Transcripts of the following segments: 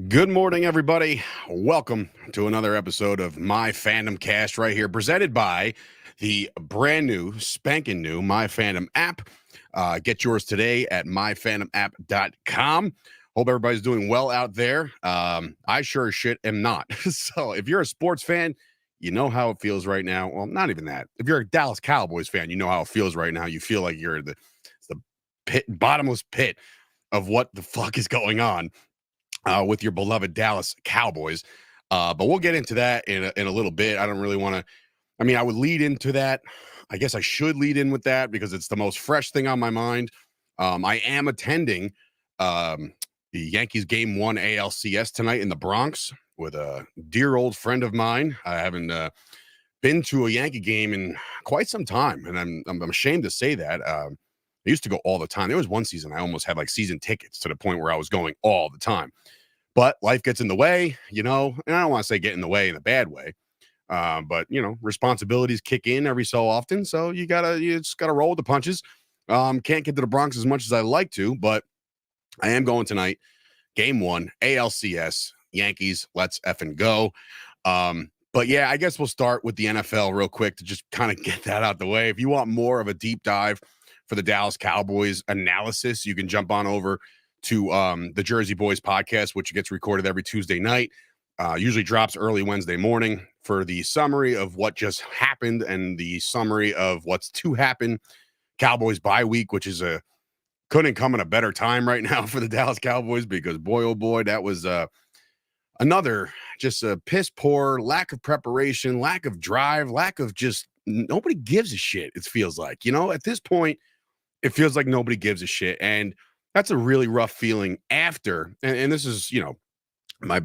Good morning, everybody. Welcome to another episode of MyFandom Cast right here, presented by the brand new, spanking new MyFandom app. Get yours today at myfandomapp.com. Hope everybody's doing well out there. I sure as shit am not. So if you're a sports fan, you know how it feels right now. Well, not even that. If you're a Dallas Cowboys fan, you know how it feels right now. You feel like you're in the bottomless pit of what the fuck is going on with your beloved Dallas Cowboys. But we'll get into that in a little bit. I don't really want to. I mean, I would lead into that. I guess I should lead in with that because it's the most fresh thing on my mind. I am attending the Yankees Game 1 ALCS tonight in the Bronx with a dear old friend of mine. I haven't been to a Yankee game in quite some time, and I'm ashamed to say that. I used to go all the time. There was one season I almost had like season tickets to the point where I was going all the time. But life gets in the way, and I don't want to say get in the way in a bad way. But responsibilities kick in every so often. So you just gotta roll with the punches. Can't get to the Bronx as much as I like to, but I am going tonight. Game 1, ALCS, Yankees, let's effing go. But yeah, I guess we'll start with the NFL real quick to just kind of get that out the way. If you want more of a deep dive for the Dallas Cowboys analysis, you can jump on over to the Jersey Boys podcast, which gets recorded every Tuesday night. Usually drops early Wednesday morning for the summary of what just happened and the summary of what's to happen. Cowboys bye week, which is couldn't come at a better time right now for the Dallas Cowboys because boy, oh boy, that was another just a piss poor, lack of preparation, lack of drive, lack of just nobody gives a shit. It feels like, at this point, it feels like nobody gives a shit. And that's a really rough feeling after. And this is, my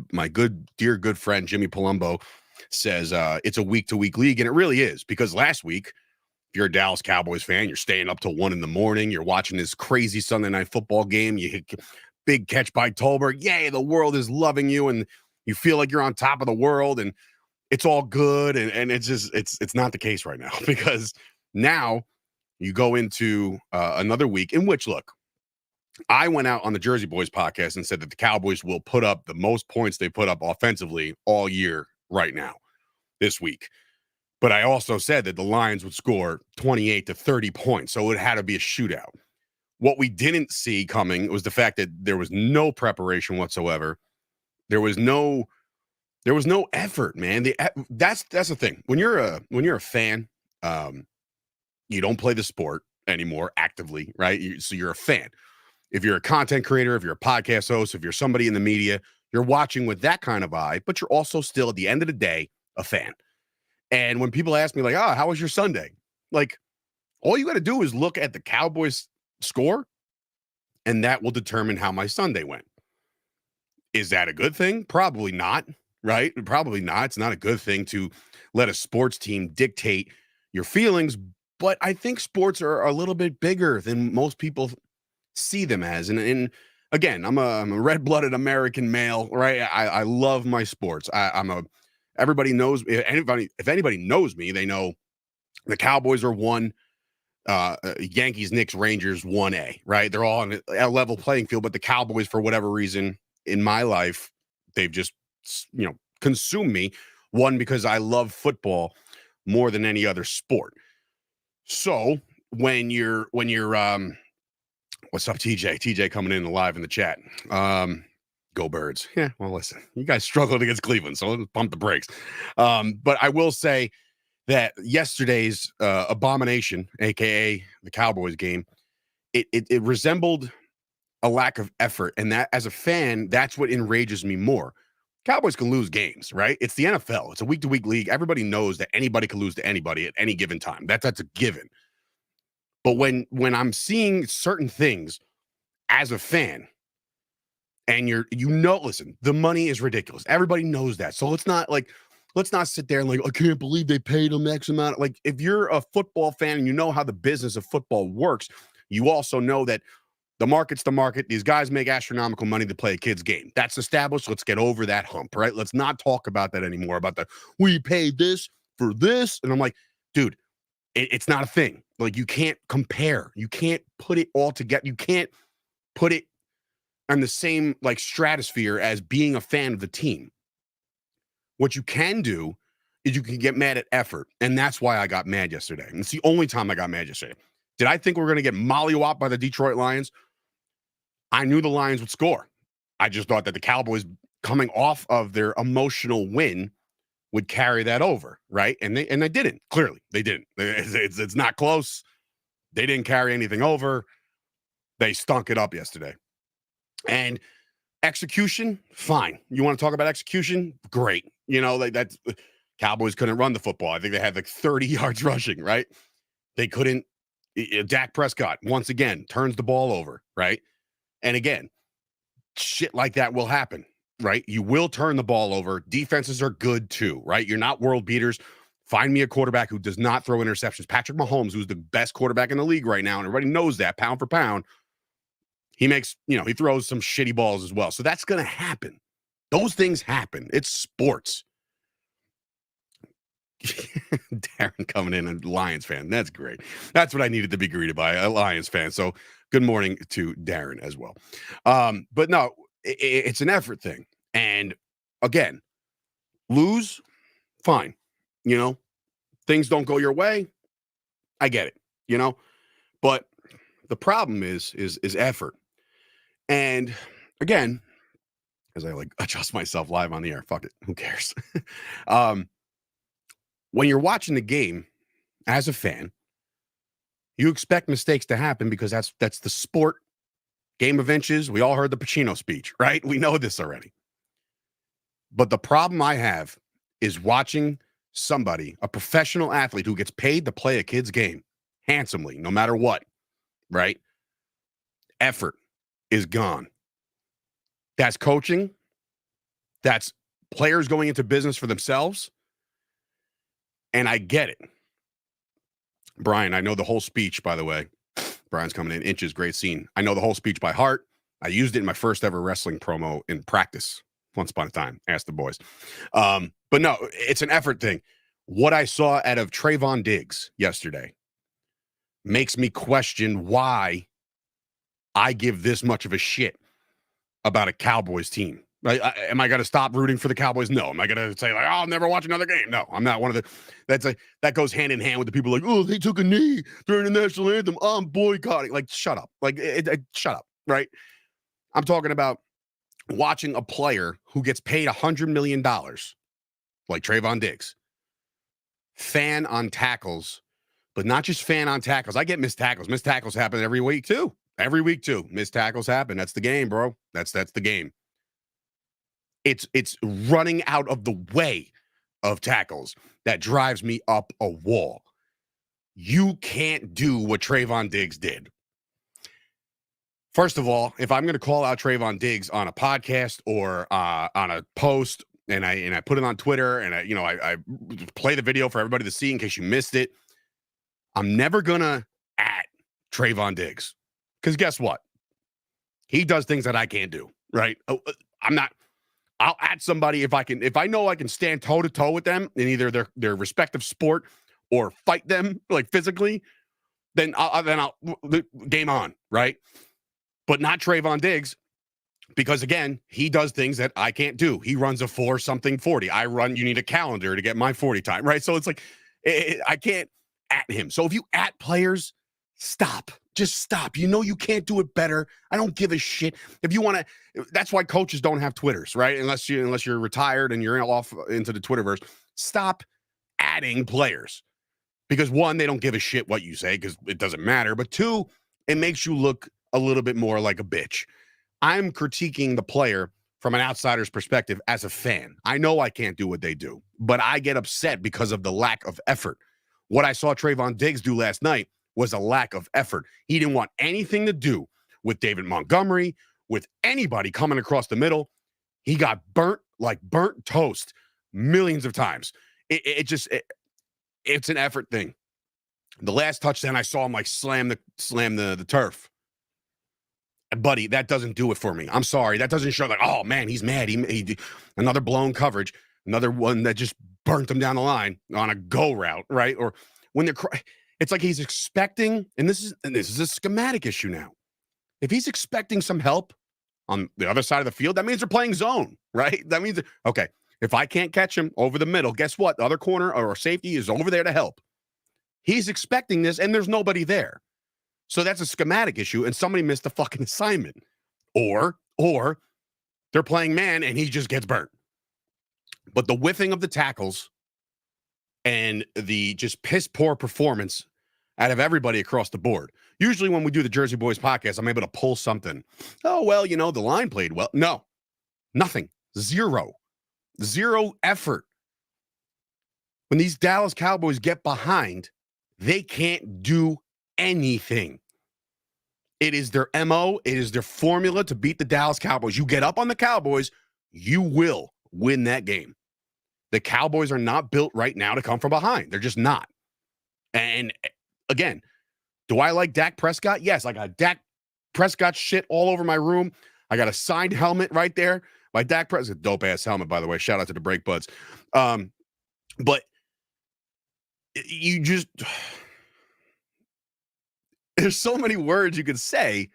dear good friend, Jimmy Palumbo says it's a week-to-week league. And it really is, because last week, if you're a Dallas Cowboys fan, you're staying up till 1 a.m. You're watching this crazy Sunday night football game. You hit big catch by Tolbert. Yay, the world is loving you. And you feel like you're on top of the world and it's all good. And it's just, it's not the case right now, because now you go into another week in which, look, I went out on the Jersey Boys podcast and said that the Cowboys will put up the most points they put up offensively all year right now, this week. But I also said that the Lions would score 28 to 30 points, so it had to be a shootout. What we didn't see coming was the fact that there was no preparation whatsoever. There was no effort, man. That's the thing. When you're a fan, you don't play the sport anymore actively, right? So you're a fan. If you're a content creator, if you're a podcast host, if you're somebody in the media, you're watching with that kind of eye, but you're also still, at the end of the day, a fan. And when people ask me, like, how was your Sunday? Like, all you got to do is look at the Cowboys score, and that will determine how my Sunday went. Is that a good thing? Probably not, right? Probably not. It's not a good thing to let a sports team dictate your feelings, but I think sports are a little bit bigger than most people see them as. And again, I'm a red-blooded American male, right? I love my sports. Everybody knows, if anybody knows me, they know the Cowboys are 1, Yankees, Knicks, Rangers 1A, right? They're all on a level playing field, but the Cowboys, for whatever reason in my life, they've just, consumed me. 1, because I love football more than any other sport. So when you're what's up, TJ? TJ coming in live in the chat. Go Birds. Yeah, well, listen, you guys struggled against Cleveland, so let's pump the brakes. But I will say that yesterday's abomination, aka the Cowboys game, it resembled a lack of effort. And that, as a fan, that's what enrages me more. Cowboys can lose games, right? It's the NFL. It's a week-to-week league. Everybody knows that anybody can lose to anybody at any given time. That's a given. But when I'm seeing certain things as a fan, and listen, the money is ridiculous. Everybody knows that. So let's not sit there and I can't believe they paid them X amount. Like, if you're a football fan and you know how the business of football works, you also know that the market's the market. These guys make astronomical money to play a kid's game. That's established. Let's get over that hump, right? Let's not talk about that anymore, about we paid this for this. And I'm like, dude, it's not a thing. Like, you can't compare. You can't put it all together. You can't put it on the same like stratosphere as being a fan of the team. What you can do is you can get mad at effort. And that's why I got mad yesterday. And it's the only time I got mad yesterday. Did I think we were going to get mollywopped by the Detroit Lions? I knew the Lions would score. I just thought that the Cowboys, coming off of their emotional win, would carry that over, right? And they didn't. Clearly, they didn't. It's not close. They didn't carry anything over. They stunk it up yesterday. And execution, fine. You want to talk about execution? Great. You know, like that's Cowboys couldn't run the football. I think they had like 30 yards rushing, right? They couldn't. Dak Prescott, once again, turns the ball over, right? And again, shit like that will happen, right? You will turn the ball over. Defenses are good too, right? You're not world beaters. Find me a quarterback who does not throw interceptions. Patrick Mahomes, who's the best quarterback in the league right now, and everybody knows that, pound for pound. He makes, he throws some shitty balls as well. So that's going to happen. Those things happen. It's sports. Darren coming in, a Lions fan. That's great. That's what I needed to be greeted by, a Lions fan. So good morning to Darren as well. But no, it's an effort thing. And again, lose, fine. Things don't go your way. I get it, but the problem is effort. And again, as I like adjust myself live on the air, fuck it, who cares? When you're watching the game as a fan, you expect mistakes to happen because that's the sport. Game of inches. We all heard the Pacino speech, right? We know this already. But the problem I have is watching somebody, a professional athlete who gets paid to play a kid's game handsomely, no matter what, right? Effort is gone. That's coaching. That's players going into business for themselves. And I get it. Brian, I know the whole speech, by the way. Brian's coming in. Inches, great scene. I know the whole speech by heart. I used it in my first ever wrestling promo in practice once upon a time. Ask the boys. But no, it's an effort thing. What I saw out of Trayvon Diggs yesterday makes me question why I give this much of a shit about a Cowboys team. Right? Am I going to stop rooting for the Cowboys? No. Am I going to say, like, oh, I'll never watch another game? No, I'm not one of the. That goes hand in hand with the people like, oh, they took a knee during the national anthem. I'm boycotting. Like, shut up. Like, shut up. Right? I'm talking about watching a player who gets paid $100 million, like Trayvon Diggs, fan on tackles, but not just fan on tackles. I get missed tackles. Missed tackles happen every week too. Every week too. Missed tackles happen. That's the game, bro. That's the game. It's running out of the way of tackles that drives me up a wall. You can't do what Trayvon Diggs did. First of all, if I'm going to call out Trayvon Diggs on a podcast or on a post, and I put it on Twitter, and I play the video for everybody to see in case you missed it, I'm never gonna at Trayvon Diggs, because guess what? He does things that I can't do. Right? I'll at somebody if I know I can stand toe to toe with them in either their respective sport or fight them like physically, then I'll game on, right? But not Trayvon Diggs, because again, he does things that I can't do. He runs a 4-something 40. You need a calendar to get my 40 time, right? So it's like I can't at him. So if you at players, stop. Just stop. You can't do it better. I don't give a shit. If you want to, that's why coaches don't have Twitters, right? Unless you're retired and you're off into the Twitterverse. Stop adding players. Because one, they don't give a shit what you say because it doesn't matter. But two, it makes you look a little bit more like a bitch. I'm critiquing the player from an outsider's perspective as a fan. I know I can't do what they do, but I get upset because of the lack of effort. What I saw Trayvon Diggs do last night was a lack of effort. He didn't want anything to do with David Montgomery, with anybody coming across the middle. He got burnt like burnt toast millions of times. It's an effort thing. The last touchdown I saw him like slam the turf. Buddy, that doesn't do it for me. I'm sorry. That doesn't show like, oh man, he's mad. He another blown coverage, another one that just burnt him down the line on a go route, right? Or when they're it's like he's expecting, and this is a schematic issue now. If he's expecting some help on the other side of the field, that means they're playing zone, right? That means, okay, if I can't catch him over the middle, guess what? The other corner or safety is over there to help. He's expecting this, and there's nobody there. So that's a schematic issue, and somebody missed the fucking assignment. Or they're playing man, and he just gets burnt. But the whiffing of the tackles and the just piss-poor performance out of everybody across the board. Usually when we do the Jersey Boys podcast, I'm able to pull something. Oh, well, the line played well. No, nothing. Zero effort. When these Dallas Cowboys get behind, they can't do anything. It is their MO. It is their formula to beat the Dallas Cowboys. You get up on the Cowboys, you will win that game. The Cowboys are not built right now to come from behind. They're just not. And again, do I like Dak Prescott? Yes, I got Dak Prescott shit all over my room. I got a signed helmet right there by Dak Prescott. Dope-ass helmet, by the way. Shout out to the Break Buds. But you just... There's so many words you could say,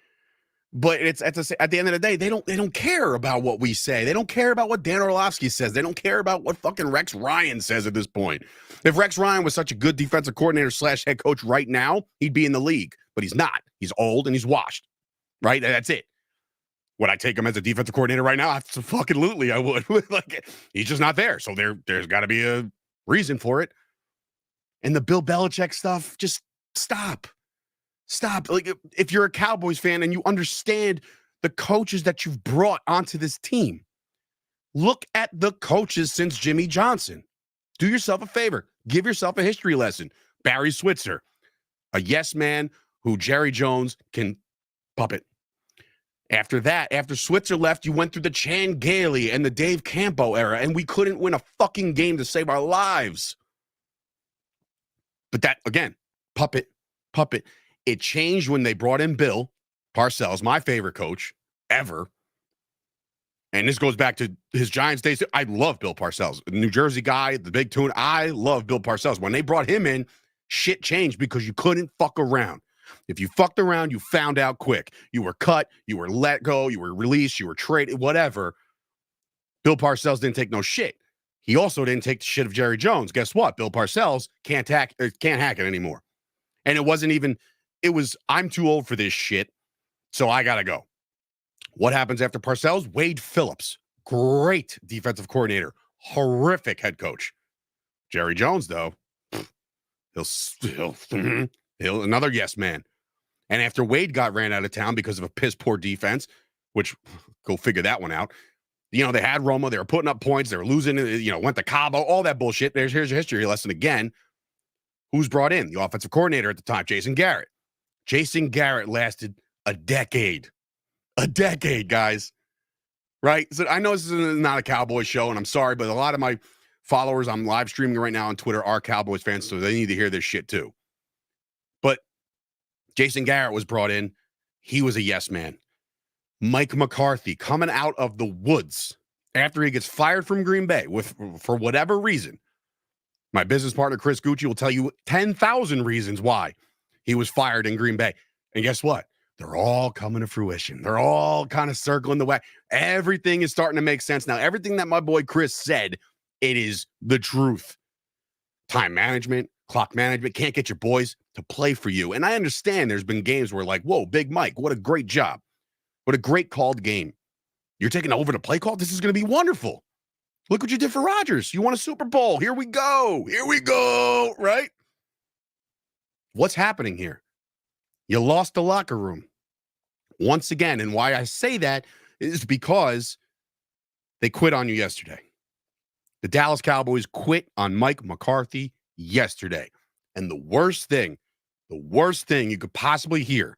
but it's at the end of the day, they don't care about what we say. They don't care about what Dan Orlovsky says. They don't care about what fucking Rex Ryan says at this point. If Rex Ryan was such a good defensive coordinator / head coach right now, he'd be in the league, but he's not. He's old and he's washed, right? That's it. Would I take him as a defensive coordinator right now? Absolutely, I would. Like, he's just not there. So there's got to be a reason for it. And the Bill Belichick stuff, just stop. Stop. Like, if you're a Cowboys fan and you understand the coaches that you've brought onto this team, look at the coaches since Jimmy Johnson. Do yourself a favor. Give yourself a history lesson. Barry Switzer, a yes man who Jerry Jones can puppet. After that, after Switzer left, you went through the Chan Gailey and the Dave Campo era, and we couldn't win a fucking game to save our lives. But that, again, puppet. It changed when they brought in Bill Parcells, my favorite coach ever. And this goes back to his Giants days. I love Bill Parcells, the New Jersey guy, the big tune. I love Bill Parcells. When they brought him in, shit changed because you couldn't fuck around. If you fucked around, you found out quick. You were cut, you were let go, you were released, you were traded, whatever. Bill Parcells didn't take no shit. He also didn't take the shit of Jerry Jones. Guess what? Bill Parcells can't hack it anymore. And it wasn't even... It was, I'm too old for this shit, so I got to go. What happens after Parcells? Wade Phillips, great defensive coordinator, horrific head coach. Jerry Jones, though, he'll another yes man. And after Wade ran out of town because of a piss poor defense, which, go figure that one out. They had Romo, they were putting up points, they were losing, went to Cabo, all that bullshit. Here's your history lesson again. Who's brought in? The offensive coordinator at the time, Jason Garrett. Jason Garrett lasted a decade. A decade, guys. Right? So I know this is not a Cowboys show, and I'm sorry, but a lot of my followers I'm live streaming right now on Twitter are Cowboys fans, so they need to hear this shit too. But Jason Garrett was brought in. He was a yes man. Mike McCarthy coming out of the woods after he gets fired from Green Bay for whatever reason. My business partner, Chris Gucci, will tell you 10,000 reasons why he was fired in Green Bay. And guess what? They're all coming to fruition. They're all kind of circling the way. Everything is starting to make sense now. Everything that my boy Chris said, it is the truth. Time management, clock management, can't get your boys to play for you. And I understand there's been games where like, whoa, Big Mike, what a great job. What a great called game. You're taking over the play call? This is going to be wonderful. Look what you did for Rodgers. You won a Super Bowl. Here we go. Here we go. Right? What's happening here? You lost the locker room. Once again, and why I say that is because they quit on you yesterday. The Dallas Cowboys quit on Mike McCarthy yesterday. And the worst thing you could possibly hear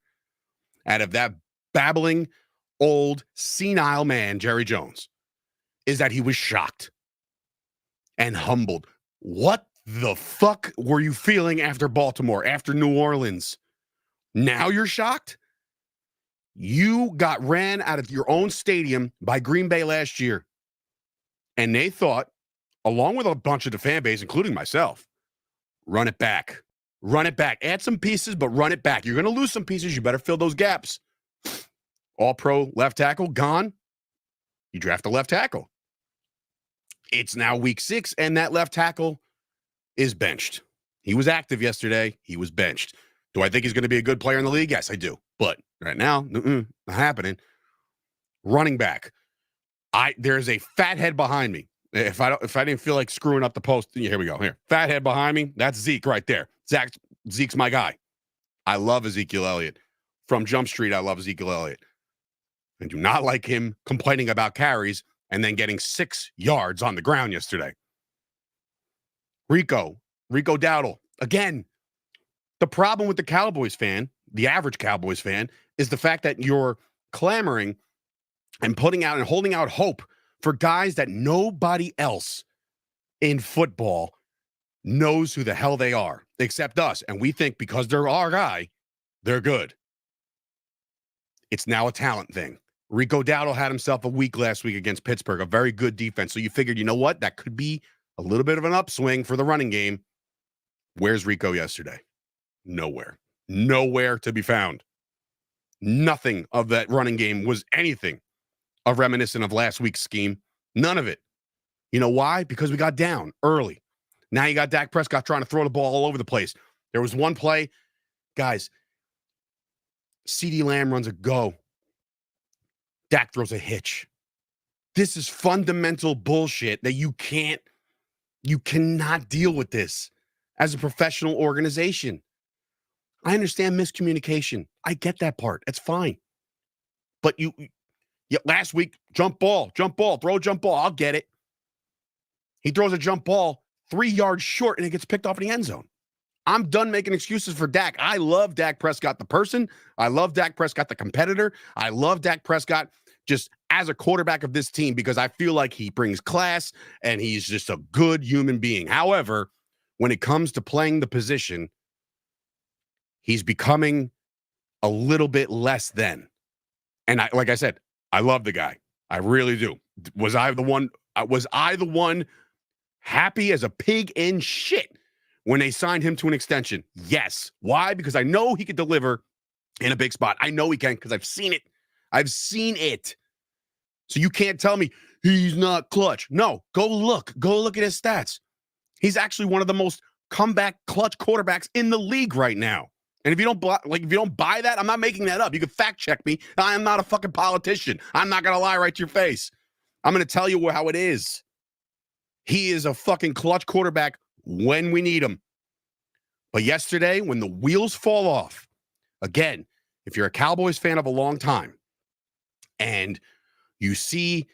out of that babbling, old, senile man, Jerry Jones, is that he was shocked and humbled. What the fuck were you feeling after Baltimore, after New Orleans? Now you're shocked? You got ran out of your own stadium by Green Bay last year. And they thought, along with a bunch of the fan base, including myself, run it back. Run it back. Add some pieces, but run it back. You're going to lose some pieces. You better fill those gaps. All-pro left tackle, gone. You draft a left tackle. It's now week 6, and that left tackle is benched. He was active yesterday. He was benched. Do I think he's going to be a good player in the league? Yes, I do. But right now, not happening. Running back. There's a fat head behind me. If I didn't feel like screwing up the post, here we go. Here, fat head behind me. That's Zeke right there. Zeke's my guy. I love Ezekiel Elliott. From Jump Street, I love Ezekiel Elliott. I do not like him complaining about carries and then getting 6 yards on the ground yesterday. Rico Dowdle. Again, the problem with the Cowboys fan, the average Cowboys fan, is the fact that you're clamoring and putting out and holding out hope for guys that nobody else in football knows who the hell they are, except us. And we think because they're our guy, they're good. It's now a talent thing. Rico Dowdle had himself a week last week against Pittsburgh, a very good defense. So you figured, you know what? That could be a little bit of an upswing for the running game. Where's Rico yesterday? Nowhere. Nowhere to be found. Nothing of that running game was anything of reminiscent of last week's scheme. None of it. You know why? Because we got down early. Now you got Dak Prescott trying to throw the ball all over the place. There was one play. Guys, CeeDee Lamb runs a go. Dak throws a hitch. This is fundamental bullshit that you cannot deal with this as a professional organization. I understand miscommunication. I get that part. It's fine. But last week, jump ball, throw a jump ball. I'll get it. He throws a jump ball 3 yards short and it gets picked off in the end zone. I'm done making excuses for Dak. I love Dak Prescott, the person. I love Dak Prescott, the competitor. I love Dak Prescott just as a quarterback of this team because I feel like he brings class and he's just a good human being. However, when it comes to playing the position, he's becoming a little bit less than. And like I said, I love the guy. I really do. Was I the one happy as a pig in shit when they signed him to an extension? Yes. Why? Because I know he could deliver in a big spot. I know he can because I've seen it. I've seen it. So you can't tell me he's not clutch. No, go look at his stats. He's actually one of the most comeback clutch quarterbacks in the league right now. And if you don't buy that, I'm not making that up. You can fact check me. I am not a fucking politician. I'm not going to lie right to your face. I'm going to tell you how it is. He is a fucking clutch quarterback when we need him. But yesterday, when the wheels fall off, again, if you're a Cowboys fan of a long time and you see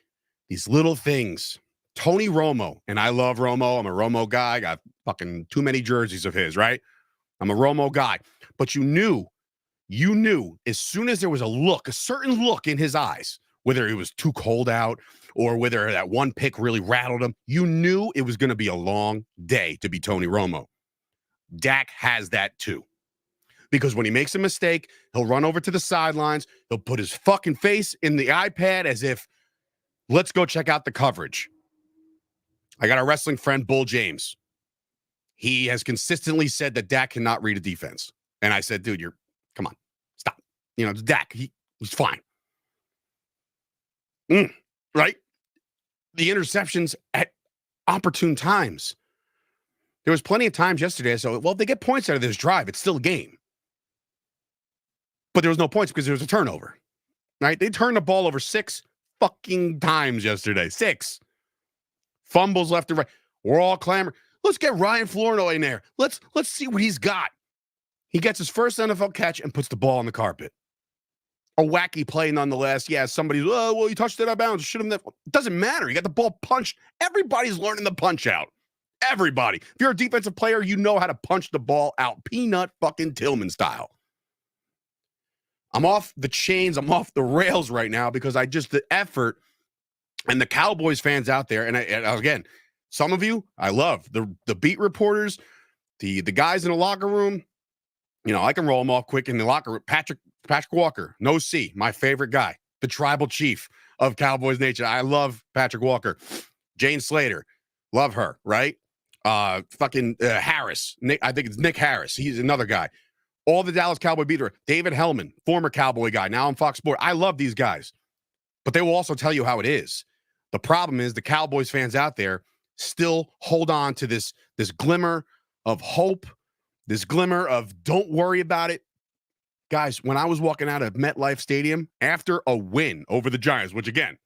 these little things, Tony Romo, and I love Romo. I'm a Romo guy. I got fucking too many jerseys of his, right? I'm a Romo guy. But you knew as soon as there was a certain look in his eyes, whether it was too cold out or whether that one pick really rattled him, you knew it was going to be a long day to be Tony Romo. Dak has that too. Because when he makes a mistake, he'll run over to the sidelines. He'll put his fucking face in the iPad as if, let's go check out the coverage. I got a wrestling friend, Bull James. He has consistently said that Dak cannot read a defense. And I said, dude, come on, stop. It's Dak. He's fine. Right? The interceptions at opportune times. There was plenty of times yesterday. So, if they get points out of this drive, it's still a game. But there was no points because there was a turnover. Right? They turned the ball over 6 fucking times yesterday. 6. Fumbles left and right. We're all clamoring. Let's get Ryan Flournoy in there. Let's see what he's got. He gets his first NFL catch and puts the ball on the carpet. A wacky play nonetheless. Yeah, somebody's, he touched it out of bounds. Should have. It doesn't matter. He got the ball punched. Everybody's learning the punch out. Everybody. If you're a defensive player, you know how to punch the ball out. Peanut fucking Tillman style. I'm off the chains. I'm off the rails right now because the effort and the Cowboys fans out there. And again, some of you, I love the beat reporters, the guys in the locker room. I can roll them off quick in the locker room. Patrick Walker, no C, my favorite guy, the tribal chief of Cowboys Nation. I love Patrick Walker. Jane Slater, love her, right? Harris, Nick, I think it's Nick Harris. He's another guy. All the Dallas Cowboy beaters. David Hellman, former Cowboy guy, now on Fox Sports. I love these guys, but they will also tell you how it is. The problem is the Cowboys fans out there still hold on to this glimmer of hope, this glimmer of don't worry about it. Guys, when I was walking out of MetLife Stadium after a win over the Giants, which again,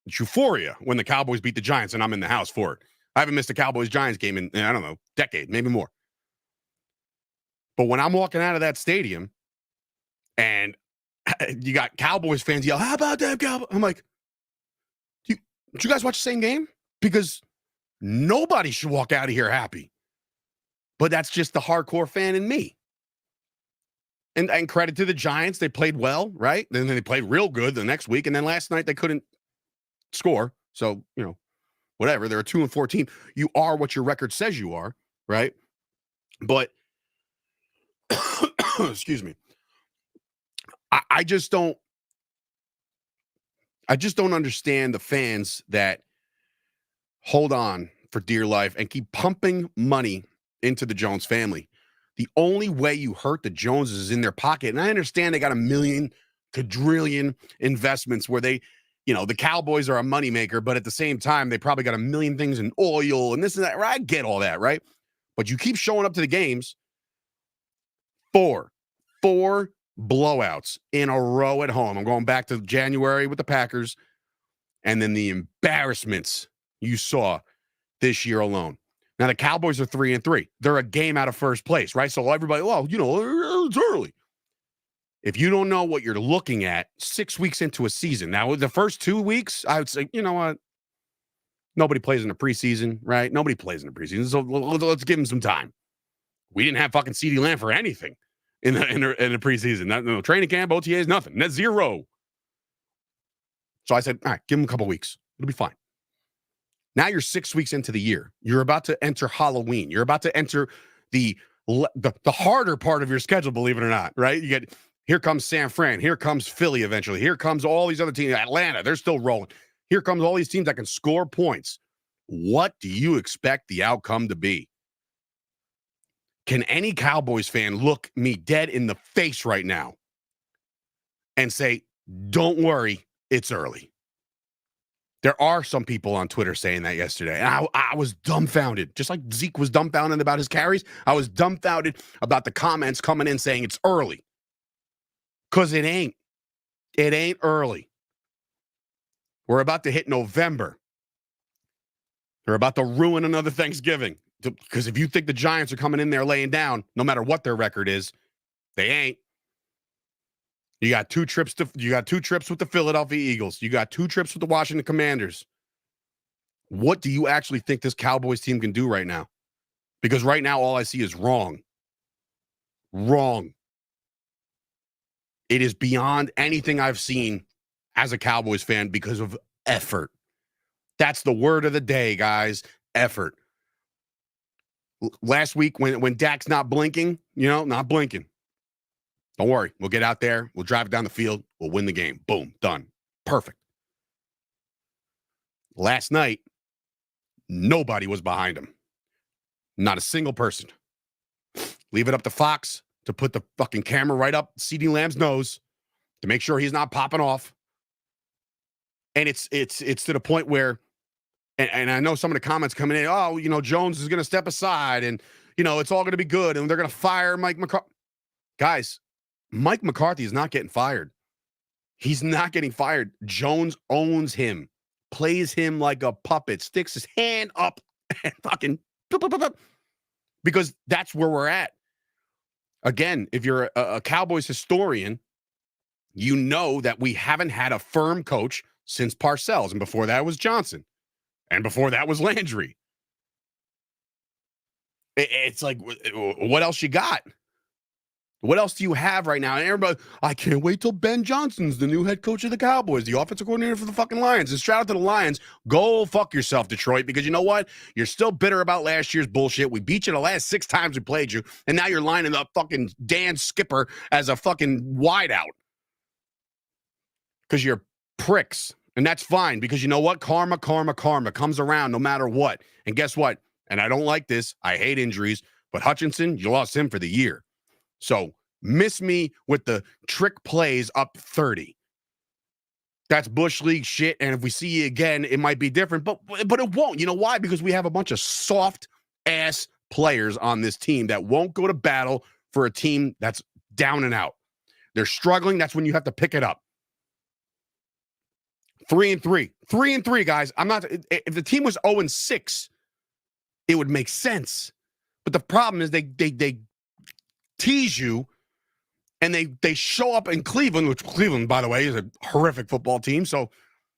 it's euphoria when the Cowboys beat the Giants and I'm in the house for it. I haven't missed a Cowboys-Giants game in, I don't know, decade, maybe more. But when I'm walking out of that stadium and you got Cowboys fans yell, how about that, Cowboys? I'm like, did you guys watch the same game? Because nobody should walk out of here happy. But that's just the hardcore fan in me. And credit to the Giants. They played well, right? Then they played real good the next week. And then last night they couldn't score. So, whatever. They're a 2-4 team. You are what your record says you are, right? But, excuse me. I just don't understand the fans that hold on for dear life and keep pumping money into the Jones family. The only way you hurt the Joneses is in their pocket. And I understand they got a million quadrillion investments where they, the Cowboys are a moneymaker, but at the same time, they probably got a million things in oil and this and that. I get all that, right? But you keep showing up to the games. Four blowouts in a row at home. I'm going back to January with the Packers. And then the embarrassments you saw this year alone. Now, the Cowboys are 3-3. They're a game out of first place, right? So everybody, it's early. If you don't know what you're looking at 6 weeks into a season, now the first 2 weeks, I would say, you know what? Nobody plays in the preseason, right? Nobody plays in the preseason. So let's give them some time. We didn't have fucking CeeDee Lamb for anything in the preseason. No training camp, OTAs, nothing. Net zero. So I said, all right, give them a couple weeks. It'll be fine. Now you're 6 weeks into the year. You're about to enter Halloween. You're about to enter the harder part of your schedule, believe it or not, right? Here comes San Fran. Here comes Philly eventually. Here comes all these other teams. Atlanta, they're still rolling. Here comes all these teams that can score points. What do you expect the outcome to be? Can any Cowboys fan look me dead in the face right now and say, don't worry, it's early? There are some people on Twitter saying that yesterday. And I was dumbfounded. Just like Zeke was dumbfounded about his carries, I was dumbfounded about the comments coming in saying it's early. Because it ain't. It ain't early. We're about to hit November. They're about to ruin another Thanksgiving. Because if you think the Giants are coming in there laying down, no matter what their record is, they ain't. You got two trips with the Philadelphia Eagles. You got 2 trips with the Washington Commanders. What do you actually think this Cowboys team can do right now? Because right now, all I see is wrong. Wrong. It is beyond anything I've seen as a Cowboys fan because of effort. That's the word of the day, guys. Effort. Last week, when Dak's not blinking, not blinking. Don't worry. We'll get out there. We'll drive it down the field. We'll win the game. Boom. Done. Perfect. Last night, nobody was behind him. Not a single person. Leave it up to Fox to put the fucking camera right up CeeDee Lamb's nose to make sure he's not popping off. And it's to the point where, and I know some of the comments coming in, Jones is going to step aside and, it's all going to be good and they're going to fire Mike McCarthy. Guys, Mike McCarthy is not getting fired. He's not getting fired. Jones owns him, plays him like a puppet, sticks his hand up and fucking because that's where we're at. Again, if you're a Cowboys historian, you know that we haven't had a firm coach since Parcells, and before that was Johnson, and before that was Landry. It's like, what else you got? What else do you have right now? And everybody, I can't wait till Ben Johnson's the new head coach of the Cowboys, the offensive coordinator for the fucking Lions. And shout out to the Lions. Go fuck yourself, Detroit, because you know what? You're still bitter about last year's bullshit. We beat you the last 6 times we played you, and now you're lining up fucking Dan Skipper as a fucking wideout. Because you're pricks. And that's fine, because you know what? Karma comes around no matter what. And guess what? And I don't like this. I hate injuries. But Hutchinson, you lost him for the year. So miss me with the trick plays up 30. That's Bush League shit, and if we see you again, it might be different, but it won't. You know why? Because we have a bunch of soft-ass players on this team that won't go to battle for a team that's down and out. They're struggling. That's when you have to pick it up. 3-3. 3-3, guys. If the team was 0-6, it would make sense. But the problem is they tease you, and they show up in Cleveland, which Cleveland, by the way, is a horrific football team. So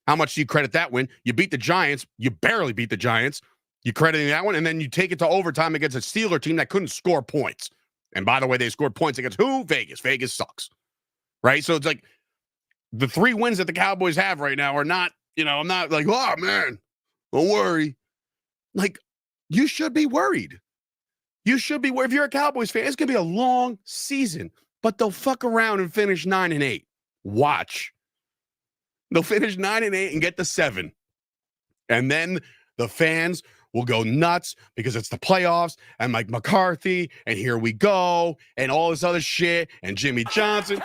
how much do you credit that win? You beat the Giants. You barely beat the Giants. You crediting that one, and then you take it to overtime against a Steeler team that couldn't score points. And by the way, they scored points against who? Vegas. Vegas sucks. Right? So it's like the 3 wins that the Cowboys have right now are not, I'm not like, oh, man, don't worry. Like, you should be worried. You should be worried. If you're a Cowboys fan, it's going to be a long season. But they'll fuck around and finish 9-8. Watch. They'll finish 9-8 and get to 7. And then the fans will go nuts because it's the playoffs and Mike McCarthy and here we go and all this other shit and Jimmy Johnson.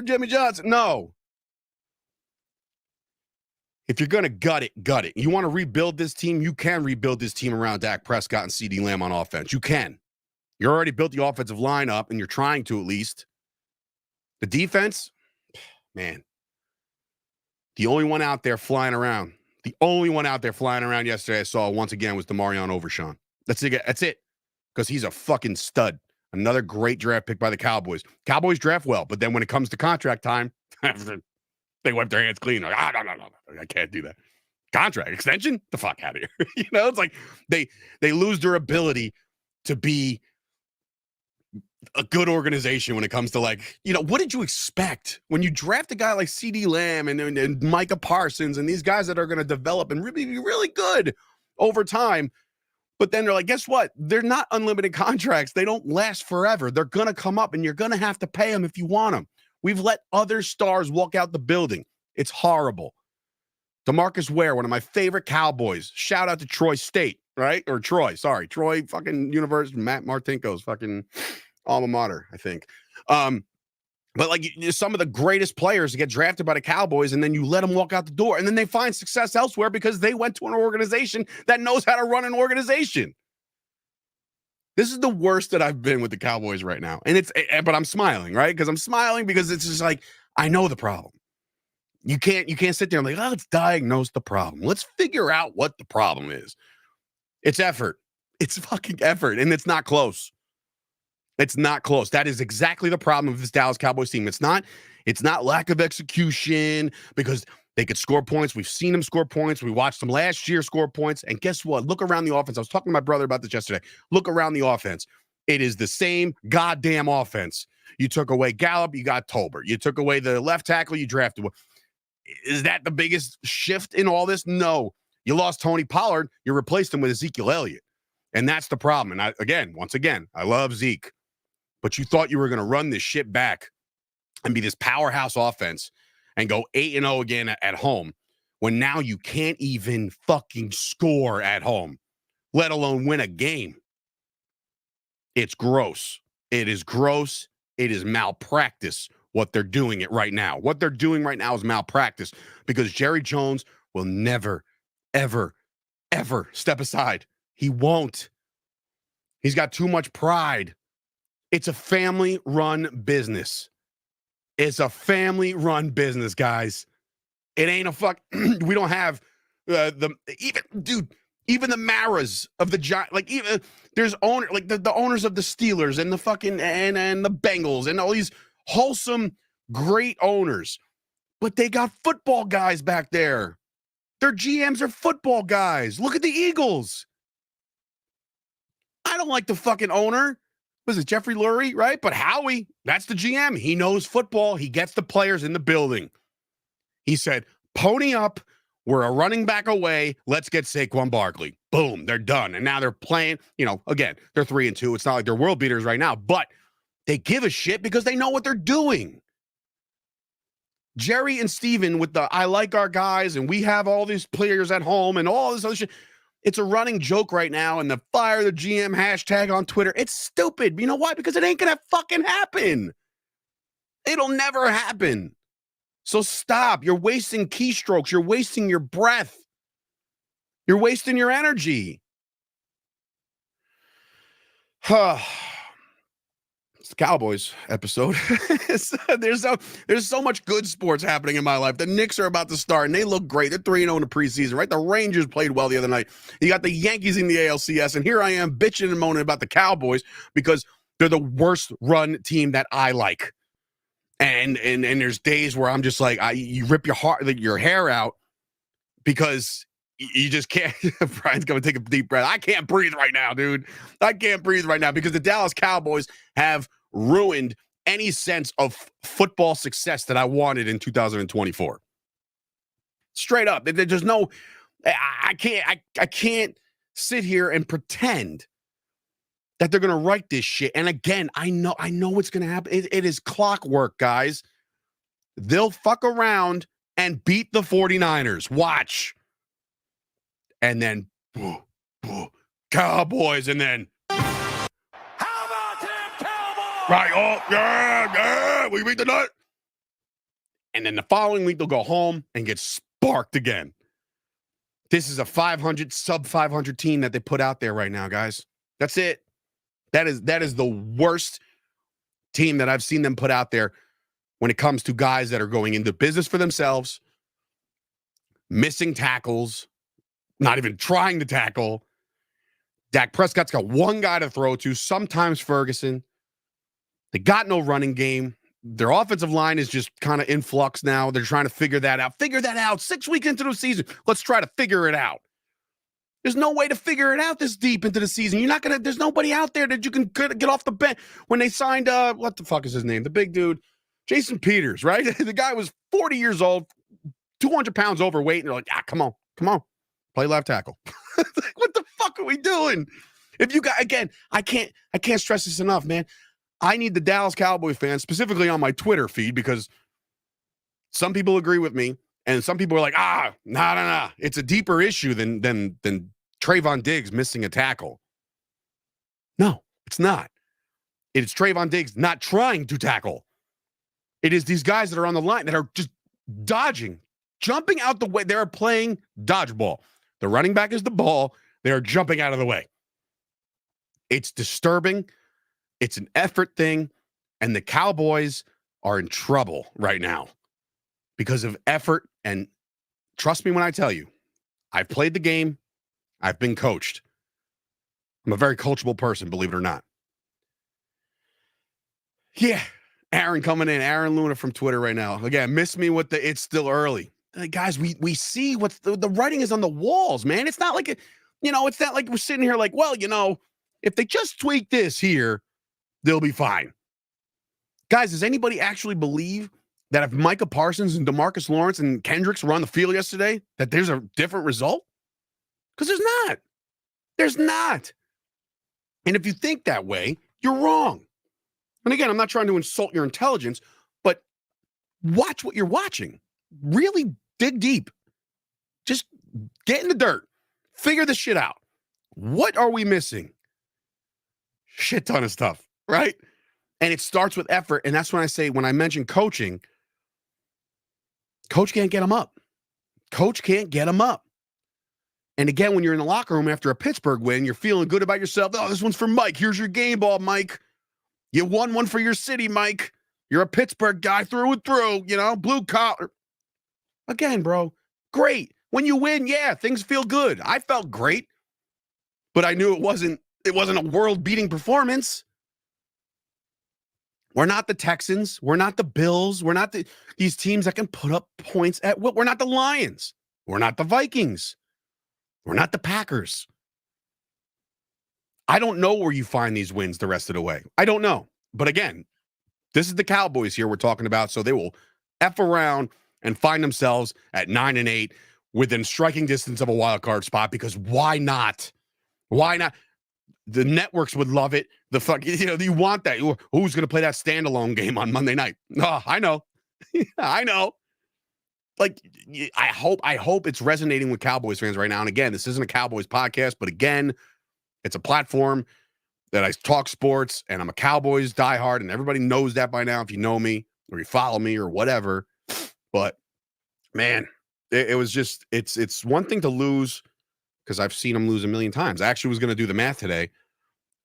Jimmy Johnson. No. If you're going to gut it. You want to rebuild this team? You can rebuild this team around Dak Prescott and CeeDee Lamb on offense. You can. You already built the offensive line up, and you're trying to at least. The defense, man, the only one out there flying around. The only one out there flying around yesterday I saw once again was DeMarion Overshawn. That's it. Because he's a fucking stud. Another great draft pick by the Cowboys. Cowboys draft well, but then when it comes to contract time, they wipe their hands clean. Like, no, I can't do that. Contract extension? The fuck out of here. It's like they lose their ability to be a good organization when it comes to what did you expect when you draft a guy like CeeDee Lamb and Micah Parsons and these guys that are going to develop and really be really good over time? But then they're like, guess what? They're not unlimited contracts. They don't last forever. They're going to come up and you're going to have to pay them if you want them. We've let other stars walk out the building. It's horrible. DeMarcus Ware, one of my favorite Cowboys. Shout out to Troy State, right? Or Troy fucking University, Matt Martinko's fucking alma mater, I think. But some of the greatest players get drafted by the Cowboys, and then you let them walk out the door, and then they find success elsewhere because they went to an organization that knows how to run an organization. This is the worst that I've been with the Cowboys right now. But I'm smiling, right? Because I'm smiling because it's just like, I know the problem. You can't sit there and let's diagnose the problem. Let's figure out what the problem is. It's effort. It's fucking effort, and it's not close. It's not close. That is exactly the problem of this Dallas Cowboys team. It's not lack of execution because they could score points. We've seen them score points. We watched them last year score points. And guess what? Look around the offense. I was talking to my brother about this yesterday. Look around the offense. It is the same goddamn offense. You took away Gallup, you got Tolbert. You took away the left tackle, you drafted. Is that the biggest shift in all this? No. You lost Tony Pollard. You replaced him with Ezekiel Elliott. And that's the problem. And once again, I love Zeke. But you thought you were going to run this shit back and be this powerhouse offense and go 8-0 again at home when now you can't even fucking score at home, let alone win a game. It's gross. It is gross. It is malpractice what they're doing it right now. What they're doing right now is malpractice because Jerry Jones will never, ever, ever step aside. He won't. He's got too much pride. It's a family-run business. It's a family-run business, guys. It ain't a fuck. We don't have even the Maras of the Giants. Even there's the owners of the Steelers and the fucking and the Bengals and all these wholesome, great owners. But they got football guys back there. Their GMs are football guys. Look at the Eagles. I don't like the fucking owner. Was it Jeffrey Lurie, right? But Howie, that's the GM. He knows football. He gets the players in the building. He said, pony up. We're a running back away. Let's get Saquon Barkley. Boom, they're done. And now they're playing, again, they're 3-2. It's not like they're world beaters right now, but they give a shit because they know what they're doing. Jerry and Steven with the I like our guys and we have all these players at home and all this other shit. It's a running joke right now, and the fire the GM hashtag on Twitter. It's stupid. You know why? Because it ain't going to fucking happen. It'll never happen. So stop. You're wasting keystrokes. You're wasting your breath. You're wasting your energy. It's the Cowboys episode. There's so much good sports happening in my life. The Knicks are about to start, and they look great. They're 3-0 in the preseason, right? The Rangers played well the other night. You got the Yankees in the ALCS, and here I am bitching and moaning about the Cowboys because they're the worst run team that I like. And there's days where I'm just like, you rip your hair out because you just can't. Brian's going to take a deep breath. I can't breathe right now, dude. I can't breathe right now because the Dallas Cowboys have ruined any sense of football success that I wanted in 2024. Straight up. There's no, I can't sit here and pretend that they're going to write this shit. And again, I know what's going to happen. It is clockwork, guys. They'll fuck around and beat the 49ers. Watch. And then, Cowboys, and then, how about them Cowboys? Right, oh, yeah, we beat the nut. And then the following week, they'll go home and get sparked again. This is a 500, sub 500 team that they put out there right now, guys. That's it. That is the worst team that I've seen them put out there when it comes to guys that are going into business for themselves, missing tackles, not even trying to tackle. Dak Prescott's got one guy to throw to, sometimes Ferguson. They got no running game. Their offensive line is just kind of in flux now. They're trying to figure that out. 6 weeks into the season. Let's try to figure it out. There's no way to figure it out this deep into the season. There's nobody out there that you can get off the bench. When they signed, what the fuck is his name? The big dude, Jason Peters, right? The guy was 40 years old, 200 pounds overweight, and they're like, come on, play left tackle. What the fuck are we doing? If you got, again, I can't stress this enough, man. I need the Dallas Cowboy fans, specifically on my Twitter feed, because some people agree with me, and some people are like, nah. It's a deeper issue than Trayvon Diggs missing a tackle. No, it's not. It's Trayvon Diggs not trying to tackle. It is these guys that are on the line that are just dodging, jumping out the way. They're playing dodgeball. The running back is the ball. They are jumping out of the way. It's disturbing. It's an effort thing. And the Cowboys are in trouble right now because of effort. And trust me when I tell you, I've played the game. I've been coached. I'm a very coachable person, believe it or not. Yeah. Aaron coming in. Aaron Luna from Twitter right now. Again, miss me with the it's still early. Guys, we see what's the writing is on the walls, man. It's not like, it's not like we're sitting here like, well, if they just tweak this here, they'll be fine. Guys, does anybody actually believe that if Micah Parsons and DeMarcus Lawrence and Kendricks were on the field yesterday, that there's a different result? Because there's not. There's not. And if you think that way, you're wrong. And again, I'm not trying to insult your intelligence, but watch what you're watching. Really dig deep. Just get in the dirt. Figure this shit out. What are we missing? Shit ton of stuff, right? And it starts with effort. And that's when I say, when I mention coaching, coach can't get them up. Coach can't get them up. And again, when you're in the locker room after a Pittsburgh win, you're feeling good about yourself. Oh, this one's for Mike. Here's your game ball, Mike. You won one for your city, Mike. You're a Pittsburgh guy through and through, blue collar. Again, bro, great. When you win, yeah, things feel good. I felt great, but I knew it wasn't a world-beating performance. We're not the Texans. We're not the Bills. We're not these teams that can put up points at will. We're not the Lions. We're not the Vikings. We're not the Packers. I don't know where you find these wins the rest of the way. I don't know. But again, this is the Cowboys here we're talking about, so they will F around and find themselves at 9-8 within striking distance of a wild card spot, because why not? Why not? The networks would love it. You want that. Who's going to play that standalone game on Monday night? Oh, I know. I know. like, I hope it's resonating with Cowboys fans right now. And again, this isn't a Cowboys podcast, but again, it's a platform that I talk sports, and I'm a Cowboys diehard, and everybody knows that by now if you know me or you follow me or whatever. But man, it was just it's one thing to lose, because I've seen them lose a million times. I actually was going to do the math today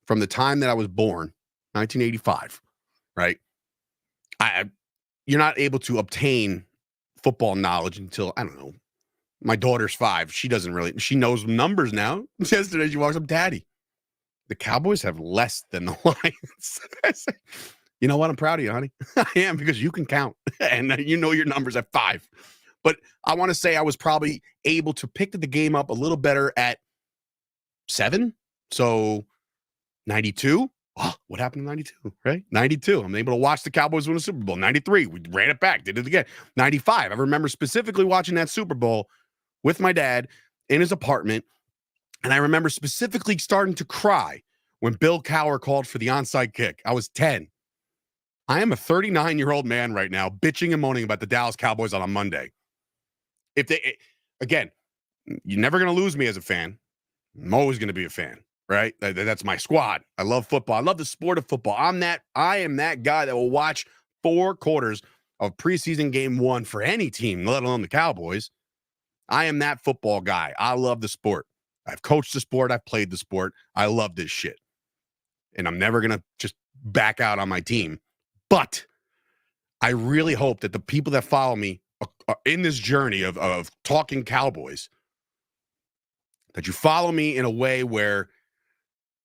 from the time that I was born, 1985, right? You're not able to obtain football knowledge until, I don't know, my daughter's 5. She knows numbers now. Yesterday she walks up, Daddy, the Cowboys have less than the Lions. I said, you know what? I'm proud of you, honey. I am, because you can count and you know your numbers at 5. But I want to say I was probably able to pick the game up a little better at 7. So 92. Oh, what happened in 92, right? 92. I'm able to watch the Cowboys win a Super Bowl. 93. We ran it back, did it again. 95. I remember specifically watching that Super Bowl with my dad in his apartment. And I remember specifically starting to cry when Bill Cowher called for the onside kick. I was 10. I am a 39-year-old man right now bitching and moaning about the Dallas Cowboys on a Monday. Again, you're never going to lose me as a fan. I'm always going to be a fan, right? That's my squad. I love football. I love the sport of football. I am that guy that will watch 4 quarters of preseason game 1 for any team, let alone the Cowboys. I am that football guy. I love the sport. I've coached the sport. I've played the sport. I love this shit. And I'm never going to just back out on my team. But I really hope that the people that follow me in this journey of talking Cowboys, that you follow me in a way where